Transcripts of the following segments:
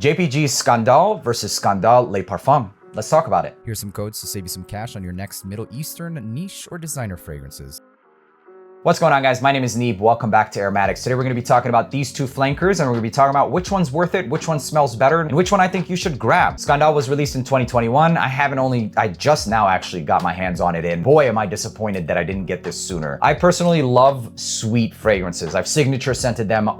JPG's Scandal versus Scandal Le Parfum. Let's talk about it. Here's some codes to save you some cash on your next Middle Eastern niche or designer fragrances. What's going on, guys? My name is Neeb. Welcome back to AROMATIX. Today we're going to be talking about these two flankers, and we're going to be talking about which one's worth it, which one smells better, and which one I think you should grab. Scandal was released in 2021. I just now actually got my hands on it, and boy, am I disappointed that I didn't get this sooner. I personally love sweet fragrances. I've signature scented them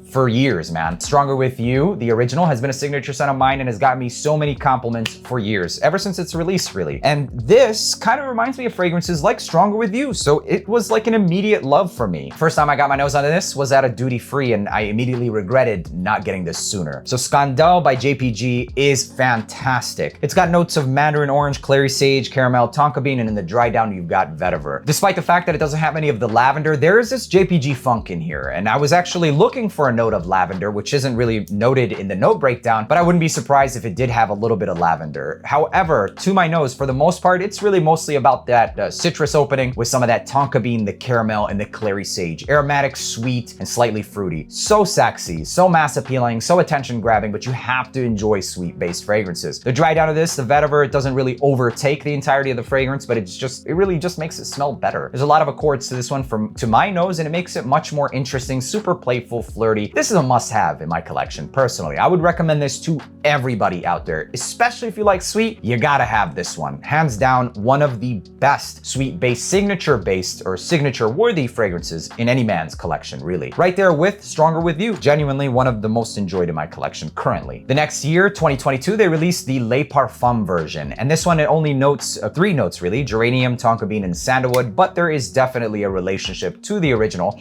for years, man. Stronger With You, the original, has been a signature scent of mine and has got me so many compliments for years, ever since its release, really. And this kind of reminds me of fragrances like Stronger With You, so it was like an immediate love for me. First time I got my nose onto this was at a duty free, and I immediately regretted not getting this sooner. So Scandal by JPG is fantastic. It's got notes of mandarin orange, clary sage, caramel, tonka bean, and in the dry down you've got vetiver. Despite the fact that it doesn't have any of the lavender, there is this JPG funk in here, and I was actually looking for a note of lavender, which isn't really noted in the note breakdown, but I wouldn't be surprised if it did have a little bit of lavender. However, to my nose, for the most part, it's really mostly about that citrus opening with some of that tonka bean, the caramel, and the clary sage. Aromatic, sweet, and slightly fruity. So sexy, so mass appealing, so attention grabbing, but you have to enjoy sweet based fragrances. The dry down of this, the vetiver, it doesn't really overtake the entirety of the fragrance, but it really just makes it smell better. There's a lot of accords to this one to my nose, and it makes it much more interesting, super playful, flirty. This is a must have in my collection, personally. I would recommend this to everybody out there, especially if you like sweet. You gotta have this one. Hands down, one of the best sweet based, signature based, or signature worthy fragrances in any man's collection, really. Right there with Stronger With You, genuinely one of the most enjoyed in my collection currently. The next year, 2022, they released the Le Parfum version, and this one, it only notes three notes really: geranium, tonka bean, and sandalwood, but there is definitely a relationship to the original.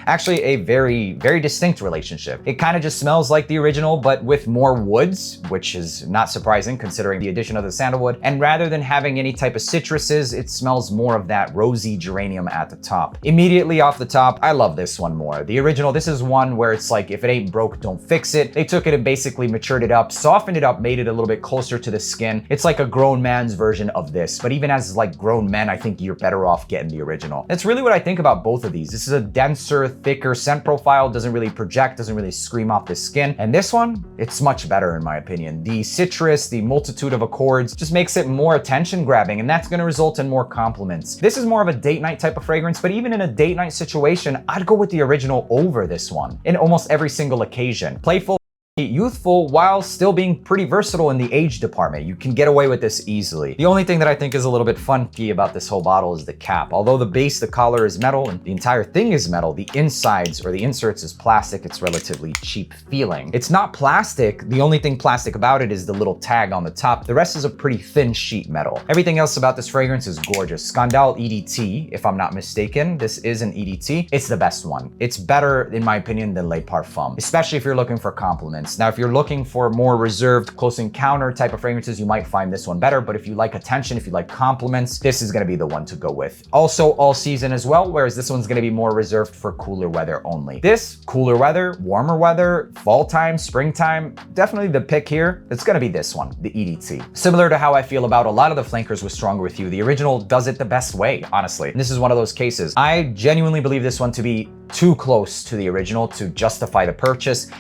Actually, a very, very distinct relationship. It kind of just smells like the original, but with more woods, which is not surprising considering the addition of the sandalwood. And rather than having any type of citruses, it smells more of that rosy geranium at the top. Immediately off the top, I love this one more. The original, this is one where it's like, if it ain't broke, don't fix it. They took it and basically matured it up, softened it up, made it a little bit closer to the skin. It's like a grown man's version of this, but even as like grown men, I think you're better off getting the original. That's really what I think about both of these. This is a denser, thicker scent profile, doesn't really project, doesn't really scream off the skin. And this one, it's much better in my opinion. The citrus, the multitude of accords just makes it more attention grabbing, and that's gonna result in more compliments. This is more of a date night type of fragrance, but even in a date night situation, I'd go with the original over this one in almost every single occasion. Playful, youthful, while still being pretty versatile in the age department. You can get away with this easily. The only thing that I think is a little bit funky about this whole bottle is the cap. Although the base, the collar is metal and the entire thing is metal, the insides or the inserts is plastic. It's relatively cheap feeling. It's not plastic. The only thing plastic about it is the little tag on the top. The rest is a pretty thin sheet metal. Everything else about this fragrance is gorgeous. Scandal EDT, if I'm not mistaken. This is an EDT. It's the best one. It's better, in my opinion, than Le Parfum, especially if you're looking for compliments. Now, if you're looking for more reserved, close encounter type of fragrances, you might find this one better. But if you like attention, if you like compliments, this is gonna be the one to go with. Also all season as well, whereas this one's gonna be more reserved for cooler weather only. This, cooler weather, warmer weather, fall time, springtime, definitely the pick here, it's gonna be this one, the EDT. Similar to how I feel about a lot of the flankers with Stronger With You, the original does it the best way, honestly. And this is one of those cases. I genuinely believe this one to be too close to the original to justify the purchase.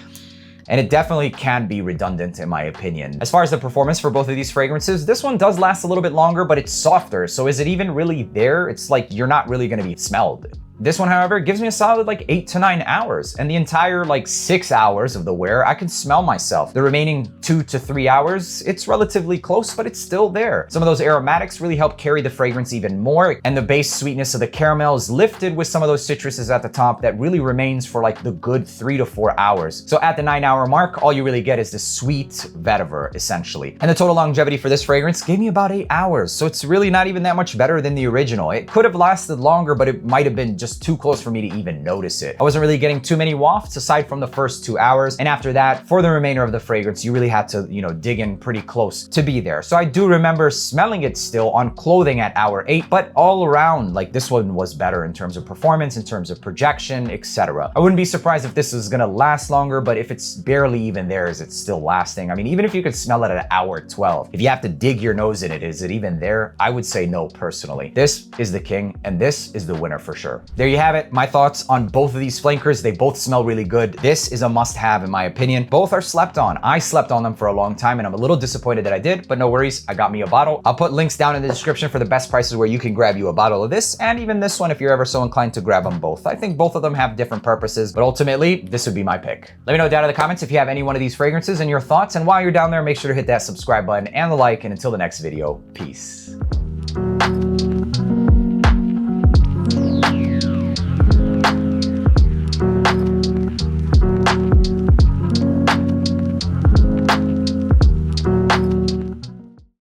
And it definitely can be redundant in my opinion. As far as the performance for both of these fragrances, this one does last a little bit longer, but it's softer. So is it even really there? It's like you're not really gonna be smelled. This one, however, gives me a solid like 8 to 9 hours, and the entire like 6 hours of the wear, I can smell myself. The remaining 2 to 3 hours, it's relatively close, but it's still there. Some of those aromatics really help carry the fragrance even more, and the base sweetness of the caramel is lifted with some of those citruses at the top that really remains for like the good 3 to 4 hours. So at the 9-hour mark, all you really get is the sweet vetiver, essentially. And the total longevity for this fragrance gave me about 8 hours, so it's really not even that much better than the original. It could have lasted longer, but it might have been just too close for me to even notice it. I wasn't really getting too many wafts aside from the first 2 hours. And after that, for the remainder of the fragrance, you really had to, dig in pretty close to be there. So I do remember smelling it still on clothing at hour 8, but all around, like this one was better in terms of performance, in terms of projection, etc. I wouldn't be surprised if this is gonna last longer, but if it's barely even there, is it still lasting? I mean, even if you could smell it at hour 12, if you have to dig your nose in it, is it even there? I would say no personally. This is the king, and this is the winner for sure. there you have it. My thoughts on both of these flankers. They both smell really good. This is a must-have in my opinion. Both are slept on. I slept on them for a long time and I'm a little disappointed that I did, but no worries. I got me a bottle. I'll put links down in the description for the best prices where you can grab you a bottle of this and even this one if you're ever so inclined to grab them both. I think both of them have different purposes, but ultimately this would be my pick. Let me know down in the comments if you have any one of these fragrances and your thoughts. And while you're down there, make sure to hit that subscribe button and the like. And until the next video, peace.